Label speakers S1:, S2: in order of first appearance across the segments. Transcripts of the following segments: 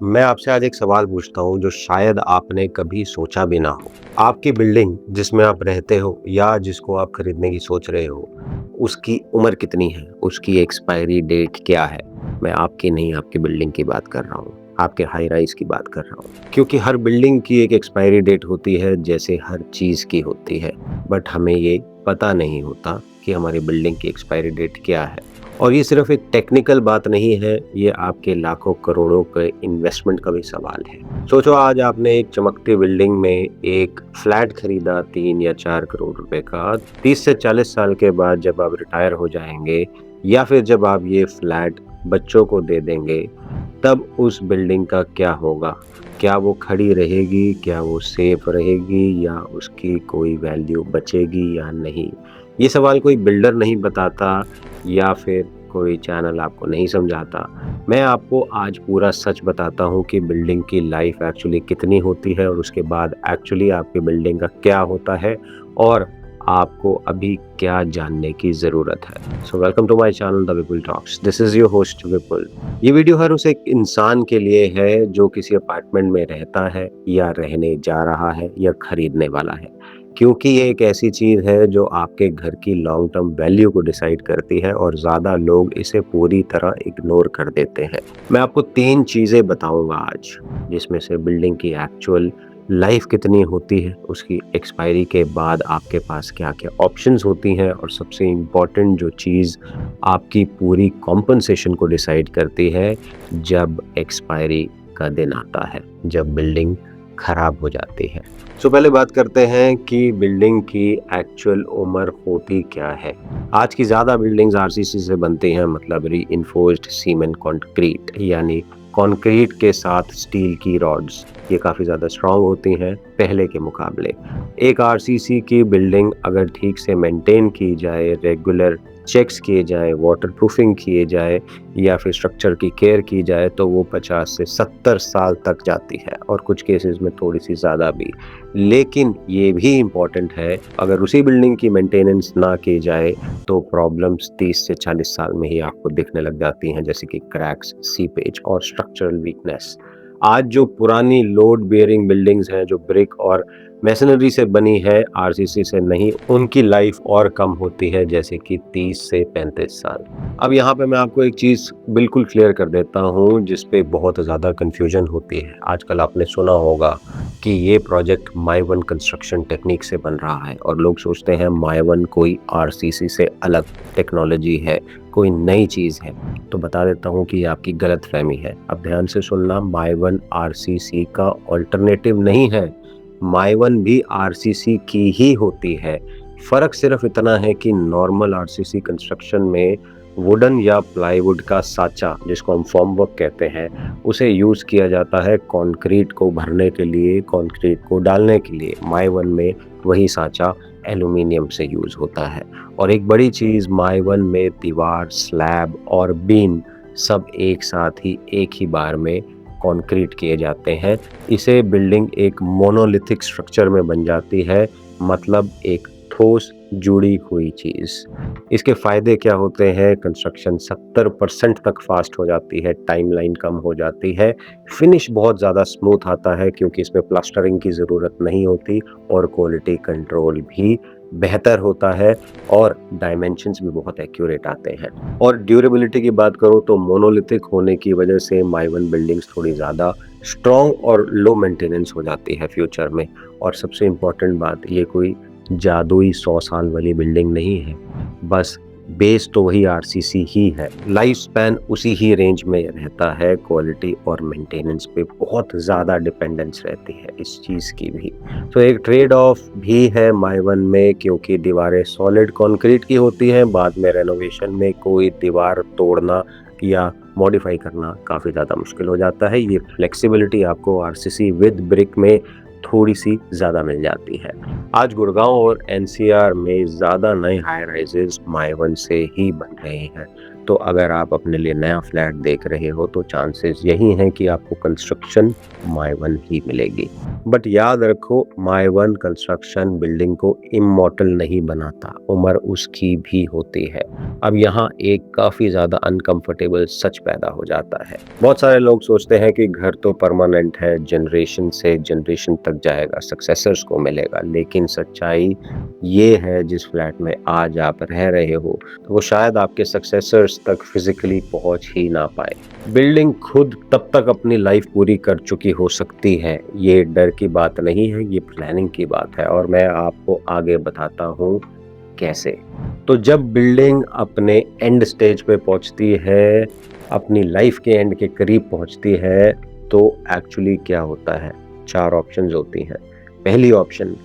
S1: मैं आपसे आज एक सवाल पूछता हूँ जो शायद आपने कभी सोचा भी ना हो। आपकी बिल्डिंग जिसमें आप रहते हो या जिसको आप खरीदने की सोच रहे हो, उसकी उम्र कितनी है? उसकी एक्सपायरी डेट क्या है? मैं आपकी नहीं, आपकी बिल्डिंग की बात कर रहा हूँ। आपके हाई राइज़ की बात कर रहा हूँ। क्योंकि हर बिल्डिंग की एक एक्सपायरी डेट होती है जैसे हर चीज़ की होती है। बट हमें ये पता नहीं होता कि हमारी बिल्डिंग की एक्सपायरी डेट क्या है। और ये सिर्फ एक टेक्निकल बात नहीं है, ये आपके लाखों करोड़ों के इन्वेस्टमेंट का भी सवाल है। सोचो आज आपने एक चमकती बिल्डिंग में एक फ्लैट खरीदा 3 या 4 करोड़ रुपए का। 30 से 40 साल के बाद जब आप रिटायर हो जाएँगे या फिर जब आप ये फ्लैट बच्चों को दे देंगे, तब उस बिल्डिंग का क्या होगा? क्या वो खड़ी रहेगी? क्या वो सेफ रहेगी या उसकी कोई वैल्यू बचेगी या नहीं? ये सवाल कोई बिल्डर नहीं बताता या फिर कोई चैनल आपको नहीं समझाता। मैं आपको आज पूरा सच बताता हूँ कि बिल्डिंग की लाइफ एक्चुअली कितनी होती है और उसके बाद एक्चुअली आपकी बिल्डिंग का क्या होता है और आपको अभी क्या जानने की ज़रूरत है। So welcome to my channel the Vipul talks. This is your host Vipul. ये वीडियो हर उस एक इंसान के लिए है जो किसी अपार्टमेंट में रहता है या रहने जा रहा है या खरीदने वाला है। क्योंकि ये एक ऐसी चीज़ है जो आपके घर की लॉन्ग टर्म वैल्यू को डिसाइड करती है और ज़्यादा लोग इसे पूरी तरह इग्नोर कर देते हैं। मैं आपको 3 चीज़ें बताऊँगा आज, जिसमें से बिल्डिंग की एक्चुअल लाइफ कितनी होती है, उसकी एक्सपायरी के बाद आपके पास क्या-क्या ऑप्शंस होती हैं और सबसे इम्पोर्टेंट जो चीज़ आपकी पूरी कॉम्पेंसेशन को डिसाइड करती है, जब एक्सपायरी का दिन आता है, जब बिल्डिंग खराब हो जाती है। पहले बात करते हैं कि बिल्डिंग की एक्चुअल उम्र होती क्या है। आज की ज़्यादा बिल्डिंग्स आरसीसी से बनती हैं, मतलब रीइंफोर्स्ड सीमेंट कंक्रीट, यानी कंक्रीट के साथ स्टील की रॉड्स। ये काफ़ी ज़्यादा स्ट्रॉन्ग होती हैं पहले के मुकाबले। एक आरसीसी की बिल्डिंग अगर ठीक से मेंटेन की जाए, रेगुलर चेक्स किए जाएँ, वाटरप्रूफिंग किए जाए या फिर स्ट्रक्चर की केयर की जाए, तो वो 50 से 70 साल तक जाती है और कुछ केसेस में थोड़ी-सी ज़्यादा भी। लेकिन ये भी इम्पोर्टेंट है, अगर उसी बिल्डिंग की मेंटेनेंस ना की जाए तो प्रॉब्लम्स 30 से 40 साल में ही आपको दिखने लग जाती हैं, जैसे कि क्रैक्स, सीपेज और स्ट्रक्चरल वीकनेस। आज जो पुरानी लोड बेयरिंग बिल्डिंग्स हैं, जो ब्रिक और मैसनरी से बनी है, आरसीसी से नहीं, उनकी लाइफ और कम होती है, जैसे कि 30 से 35 साल। अब यहाँ पे मैं आपको एक चीज़ बिल्कुल क्लियर कर देता हूँ, जिस पे बहुत ज़्यादा कन्फ्यूजन होती है। आजकल आपने सुना होगा कि ये project my one construction technique से बन रहा है और लोग सोचते हैं माई वन कोई आरसीसी से अलग टेक्नोलॉजी है, कोई नई चीज़ है। तो बता देता हूँ कि ये आपकी गलतफ़हमी है। अब ध्यान से सुनना, माई वन आरसीसी का अल्टरनेटिव नहीं है। माई वन भी आरसीसी की ही होती है। फ़र्क सिर्फ इतना है कि नॉर्मल आरसीसी कंस्ट्रक्शन में वुडन या प्लाईवुड का साँचा, जिसको हम फॉर्मवर्क कहते हैं, उसे यूज़ किया जाता है कंक्रीट को भरने के लिए, कंक्रीट को डालने के लिए। माई वन में वही साँचा एल्यूमीनियम से यूज़ होता है। और एक बड़ी चीज़, माई वन में दीवार, स्लैब और बीम सब एक साथ ही एक ही बार में कंक्रीट किए जाते हैं। इसे बिल्डिंग एक मोनोलिथिक स्ट्रक्चर में बन जाती है, मतलब एक ठोस जुड़ी हुई चीज़। इसके फ़ायदे क्या होते हैं? कंस्ट्रक्शन 70% तक फ़ास्ट हो जाती है, टाइमलाइन कम हो जाती है, फिनिश बहुत ज़्यादा स्मूथ आता है क्योंकि इसमें प्लास्टरिंग की ज़रूरत नहीं होती और क्वालिटी कंट्रोल भी बेहतर होता है और डायमेंशंस भी बहुत एक्यूरेट आते हैं। और ड्यूरेबिलिटी की बात करूँ तो मोनोलिथिक होने की वजह से माई वन बिल्डिंग्स थोड़ी ज़्यादा स्ट्रॉन्ग और लो मेंटेनेंस हो जाती है फ्यूचर में। और सबसे इम्पोर्टेंट बात, ये कोई जादुई 100 साल वाली बिल्डिंग नहीं है, बस बेस तो वही आरसीसी ही है। लाइफ स्पैन उसी ही रेंज में रहता है, क्वालिटी और मेंटेनेंस पे बहुत ज़्यादा डिपेंडेंस रहती है इस चीज़ की भी। तो एक ट्रेड ऑफ भी है माई वन में, क्योंकि दीवारें सॉलिड कंक्रीट की होती हैं, बाद में रेनोवेशन में कोई दीवार तोड़ना या मॉडिफाई करना काफ़ी ज़्यादा मुश्किल हो जाता है। ये फ्लेक्सिबिलिटी आपको आरसीसी विद ब्रिक में थोड़ी-सी ज़्यादा मिल जाती है। आज गुड़गांव और एनसीआर में ज़्यादा नए हाई राइज़ेज़ माई वन से ही बन रहे हैं। तो अगर आप अपने लिए नया फ्लैट देख रहे हो तो चांसेस यही हैं कि आपको कंस्ट्रक्शन माय वन ही मिलेगी। बट याद रखो, माय वन कंस्ट्रक्शन बिल्डिंग को इमॉर्टल नहीं बनाता, उम्र उसकी भी होती है। अब यहाँ एक काफ़ी ज़्यादा अनकंफर्टेबल सच पैदा हो जाता है। बहुत सारे लोग सोचते हैं कि घर तो परमानेंट है, जनरेशन से जनरेशन तक जाएगा, सक्सेसर्स को मिलेगा, लेकिन सच्चाई ये है जिस फ्लैट में आज आप रह रहे हो तो वो शायद आपके सक्सेसर्स तक फिजिकली पहुंच ही ना पाए। बिल्डिंग खुद तब तक अपनी लाइफ पूरी कर चुकी हो सकती है, ये डर की बात नहीं है, ये प्लानिंग की बात है और मैं आपको आगे बताता हूँ कैसे। तो जब बिल्डिंग अपने एंड स्टेज पे पहुंचती है, अपनी लाइफ के एंड के करीब पहुंचती है, तो एक्चुअली क्या होता है, 4 ऑप्शंस होती हैं। पहली ऑप्शन,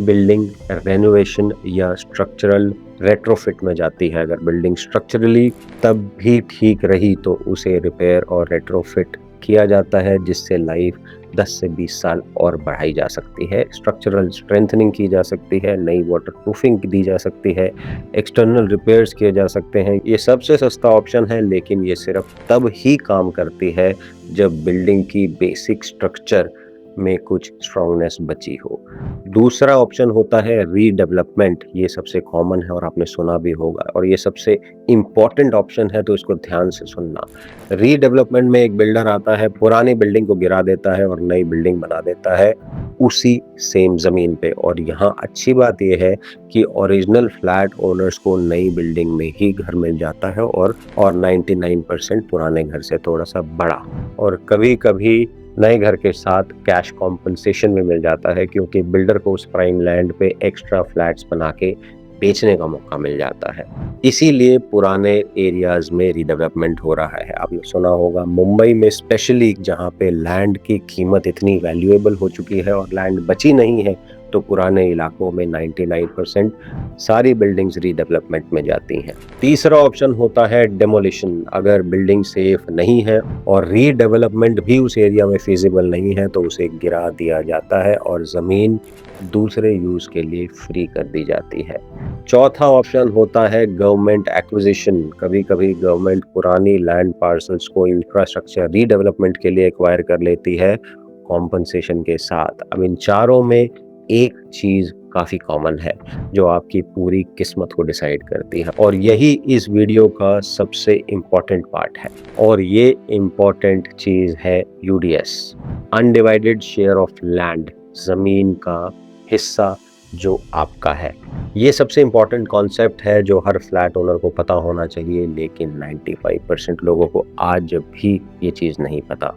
S1: बिल्डिंग रेनोवेशन या स्ट्रक्चरल रेट्रोफिट में जाती है। अगर बिल्डिंग स्ट्रक्चरली तब भी ठीक रही तो उसे रिपेयर और रेट्रोफिट किया जाता है, जिससे लाइफ 10 से 20 साल और बढ़ाई जा सकती है। स्ट्रक्चरल स्ट्रेंथनिंग की जा सकती है, नई वाटर प्रूफिंग दी जा सकती है, एक्सटर्नल रिपेयर्स किए जा सकते हैं। ये सबसे सस्ता ऑप्शन है, लेकिन ये सिर्फ तब ही काम करती है जब बिल्डिंग की बेसिक स्ट्रक्चर में कुछ स्ट्रॉन्गनेस बची हो। दूसरा ऑप्शन होता है रीडेवलपमेंट। ये सबसे कॉमन है और आपने सुना भी होगा और ये सबसे इम्पॉर्टेंट ऑप्शन है, तो इसको ध्यान से सुनना। रीडेवलपमेंट में एक बिल्डर आता है, पुरानी बिल्डिंग को गिरा देता है और नई बिल्डिंग बना देता है उसी सेम ज़मीन पे। और यहाँ अच्छी बात यह है कि ओरिजिनल फ्लैट ओनर्स को नई बिल्डिंग में ही घर मिल जाता है और 99% पुराने घर से थोड़ा सा बड़ा, और कभी कभी नए घर के साथ कैश कॉम्पनसेशन भी मिल जाता है, क्योंकि बिल्डर को उस प्राइम लैंड पे एक्स्ट्रा फ्लैट्स बना के बेचने का मौका मिल जाता है। इसीलिए पुराने एरियाज में रीडेवलपमेंट हो रहा है। आपने सुना होगा मुंबई में स्पेशली, जहाँ पे लैंड की कीमत इतनी वैल्यूएबल हो चुकी है और लैंड बची नहीं है, तो पुराने इलाकों में 99% सारी बिल्डिंग्स रीडेवलपमेंट में जाती हैं। तीसरा ऑप्शन होता है डेमोलिशन। अगर बिल्डिंग सेफ नहीं है और रीडेवलपमेंट भी उस एरिया में फिजिबल नहीं है तो उसे गिरा दिया जाता है और ज़मीन दूसरे यूज़ के लिए फ्री कर दी जाती है। चौथा ऑप्शन होता है गवर्नमेंट एक्विजिशन। कभी कभी गवर्नमेंट पुरानी लैंड पार्सल्स को इंफ्रास्ट्रक्चर रीडेवलपमेंट के लिए एक्वायर कर लेती है कॉम्पनसेशन के साथ। अब इन चारों में एक चीज़ काफ़ी कॉमन है जो आपकी पूरी किस्मत को डिसाइड करती है, और यही इस वीडियो का सबसे इम्पॉर्टेंट पार्ट है। और ये इम्पॉर्टेंट चीज़ है UDS, undivided share of land, ज़मीन का हिस्सा जो आपका है। ये सबसे इम्पॉर्टेंट कॉन्सेप्ट है जो हर फ्लैट ओनर को पता होना चाहिए, लेकिन 95% लोगों को आज भी ये चीज़ नहीं पता।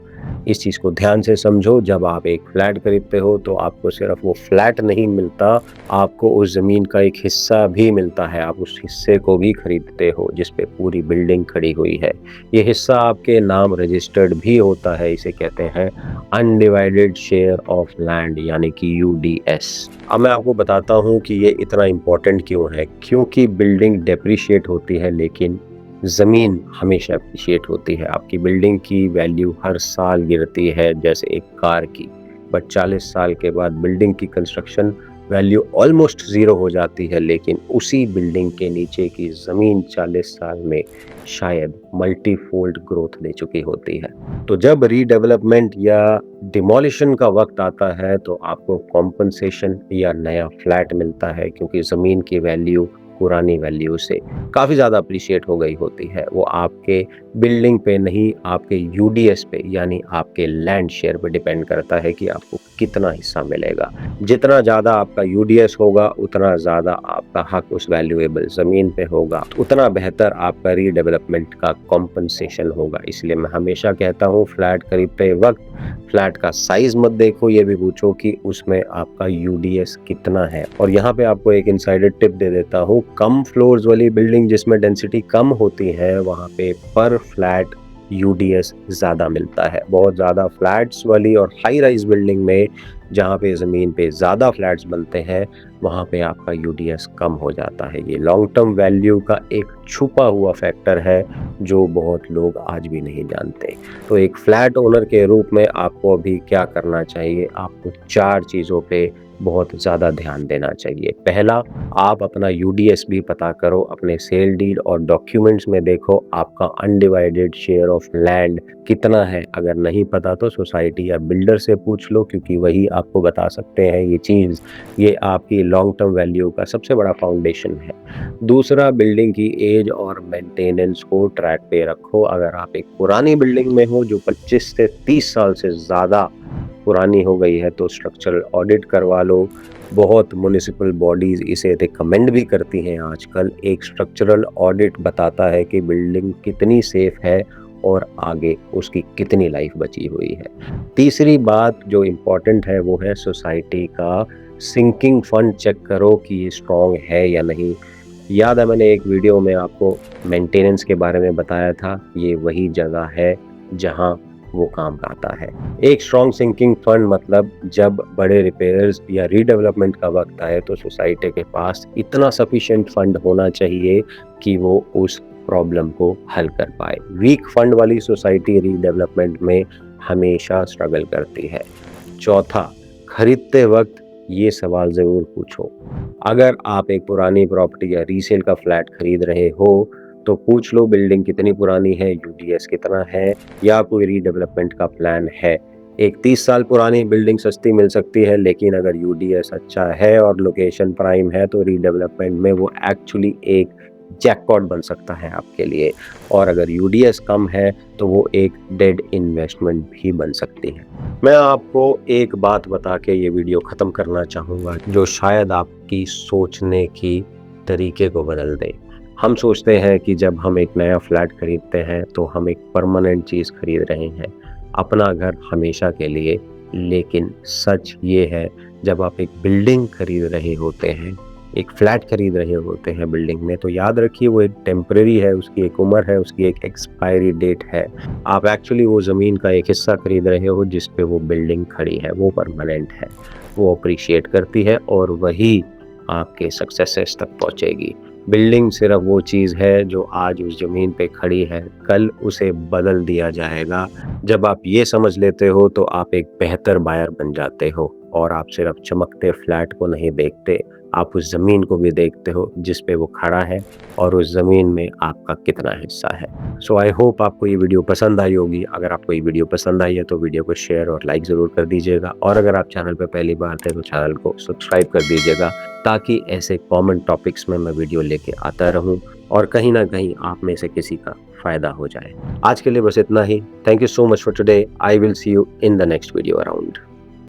S1: इस चीज़ को ध्यान से समझो। जब आप एक फ्लैट खरीदते हो तो आपको सिर्फ वो फ्लैट नहीं मिलता, आपको उस ज़मीन का एक हिस्सा भी मिलता है। आप उस हिस्से को भी खरीदते हो जिस पे पूरी बिल्डिंग खड़ी हुई है। ये हिस्सा आपके नाम रजिस्टर्ड भी होता है। इसे कहते हैं अनडिवाइडेड शेयर ऑफ लैंड, यानी कि यूडीएस। अब मैं आपको बताता हूँ कि ये इतना इम्पोर्टेंट क्यों है। क्योंकि बिल्डिंग डेप्रिशिएट होती है, लेकिन ज़मीन हमेशा अप्रिशिएट होती है। आपकी बिल्डिंग की वैल्यू हर साल गिरती है, जैसे एक कार की, बट 40 साल के बाद बिल्डिंग की कंस्ट्रक्शन वैल्यू ऑलमोस्ट ज़ीरो हो जाती है, लेकिन उसी बिल्डिंग के नीचे की ज़मीन 40 साल में शायद मल्टीफोल्ड ग्रोथ दे चुकी होती है। तो जब रीडेवलपमेंट या डिमोलिशन का वक्त आता है तो आपको कॉम्पनसेशन या नया फ्लैट मिलता है, क्योंकि ज़मीन की वैल्यू पुरानी वैल्यू से काफ़ी ज़्यादा अप्रिशिएट हो गई होती है। वो आपके बिल्डिंग पे नहीं, आपके यूडीएस पे यानी आपके लैंड शेयर पे डिपेंड करता है कि आपको कितना हिस्सा मिलेगा। जितना ज़्यादा आपका यूडीएस होगा उतना ज़्यादा आपका हक उस वैल्यूएबल ज़मीन पे होगा, उतना बेहतर आपका रीडेवलपमेंट का कॉम्पनसेशन होगा। इसलिए मैं हमेशा कहता हूँ फ्लैट खरीदते वक्त फ्लैट का साइज़ मत देखो, ये भी पूछो कि उसमें आपका यूडीएस कितना है। और यहाँ पे आपको एक इनसाइडर टिप दे देता हूँ, कम फ्लोर्स वाली बिल्डिंग जिसमें डेंसिटी कम होती है वहाँ पे पर फ्लैट यूडीएस ज़्यादा मिलता है। बहुत ज़्यादा फ्लैट्स वाली और हाई राइज बिल्डिंग में जहाँ पे ज़मीन पे ज़्यादा फ्लैट्स बनते हैं वहाँ पे आपका यूडीएस कम हो जाता है। ये लॉन्ग टर्म वैल्यू का एक छुपा हुआ फैक्टर है जो बहुत लोग आज भी नहीं जानते। तो एक फ्लैट ओनर के रूप में आपको अभी क्या करना चाहिए, आपको 4 चीज़ों पे बहुत ज़्यादा ध्यान देना चाहिए। पहला, आप अपना यूडीएस भी पता करो, अपने सेल डीड और डॉक्यूमेंट्स में देखो आपका अनडिवाइडेड शेयर ऑफ लैंड कितना है। अगर नहीं पता तो सोसाइटी या बिल्डर से पूछ लो, क्योंकि वही आपको बता सकते हैं ये चीज़। ये आपकी लॉन्ग टर्म वैल्यू का सबसे बड़ा फाउंडेशन है। दूसरा, बिल्डिंग की एज और मेंटेनेंस को ट्रैक पे रखो। अगर आप एक पुरानी बिल्डिंग में हो जो 25 से 30 साल से ज़्यादा पुरानी हो गई है तो स्ट्रक्चरल ऑडिट करवा लो। बहुत म्युनिसिपल बॉडीज़ इसे रिकमेंड भी करती हैं आजकल। एक स्ट्रक्चरल ऑडिट बताता है कि बिल्डिंग कितनी सेफ है और आगे उसकी कितनी लाइफ बची हुई है। तीसरी बात जो इम्पोर्टेंट है वो है सोसाइटी का सिंकिंग फंड चेक करो कि ये स्ट्रॉन्ग है या नहीं। याद है मैंने एक वीडियो में आपको मेंटेनेंस के बारे में बताया था, ये वही जगह है जहाँ वो काम आता है। एक स्ट्रॉन्ग सिंकिंग फंड मतलब जब बड़े रिपेयर्स या रीडेवलपमेंट का वक्त आए तो सोसाइटी के पास इतना सफिशिएंट फंड होना चाहिए कि वो उस प्रॉब्लम को हल कर पाए। वीक फंड वाली सोसाइटी रीडेवलपमेंट में हमेशा स्ट्रगल करती है। चौथा, खरीदते वक्त ये सवाल ज़रूर पूछो। अगर आप एक पुरानी प्रॉपर्टी या रीसेल का फ्लैट खरीद रहे हो तो पूछ लो बिल्डिंग कितनी पुरानी है, यूडीएस कितना है, या कोई रीडेवलपमेंट का प्लान है। एक 30 साल पुरानी बिल्डिंग सस्ती मिल सकती है, लेकिन अगर यूडीएस अच्छा है और लोकेशन प्राइम है तो रीडेवलपमेंट में वो एक्चुअली एक जैकपॉट बन सकता है आपके लिए। और अगर यूडीएस कम है तो वो एक डेड इन्वेस्टमेंट भी बन सकती है। मैं आपको एक बात बता के ये वीडियो ख़त्म करना चाहूँगा जो शायद आपकी सोचने की तरीके को बदल दे। हम सोचते हैं कि जब हम एक नया फ्लैट खरीदते हैं तो हम एक परमानेंट चीज़ खरीद रहे हैं, अपना घर हमेशा के लिए। लेकिन सच ये है, जब आप एक बिल्डिंग खरीद रहे होते हैं, एक फ्लैट खरीद रहे होते हैं बिल्डिंग में, तो याद रखिए वो एक टेम्परेरी है, उसकी एक उम्र है, उसकी एक एक्सपायरी डेट है। आप एक्चुअली वो ज़मीन का एक हिस्सा खरीद रहे हो जिस पे वो बिल्डिंग खड़ी है, वो परमानेंट है, वो अप्रिशिएट करती है और वही आपके सक्सेसेस तक पहुँचेगी। बिल्डिंग सिर्फ वो चीज़ है जो आज उस ज़मीन पे खड़ी है, कल उसे बदल दिया जाएगा। जब आप ये समझ लेते हो तो आप एक बेहतर बायर बन जाते हो और आप सिर्फ चमकते फ्लैट को नहीं देखते, आप उस ज़मीन को भी देखते हो जिस पे वो खड़ा है और उस ज़मीन में आपका कितना हिस्सा है। सो आई होप आपको ये वीडियो पसंद आई होगी। अगर आपको ये वीडियो पसंद आई है तो वीडियो को शेयर और लाइक ज़रूर कर दीजिएगा, और अगर आप चैनल पे पहली बार थे तो चैनल को सब्सक्राइब कर दीजिएगा, ताकि ऐसे कॉमन टॉपिक्स में मैं वीडियो लेके आता रहूं और कहीं ना कहीं आप में से किसी का फ़ायदा हो जाए। आज के लिए बस इतना ही। Thank you so much for today. I will see you in the next video around.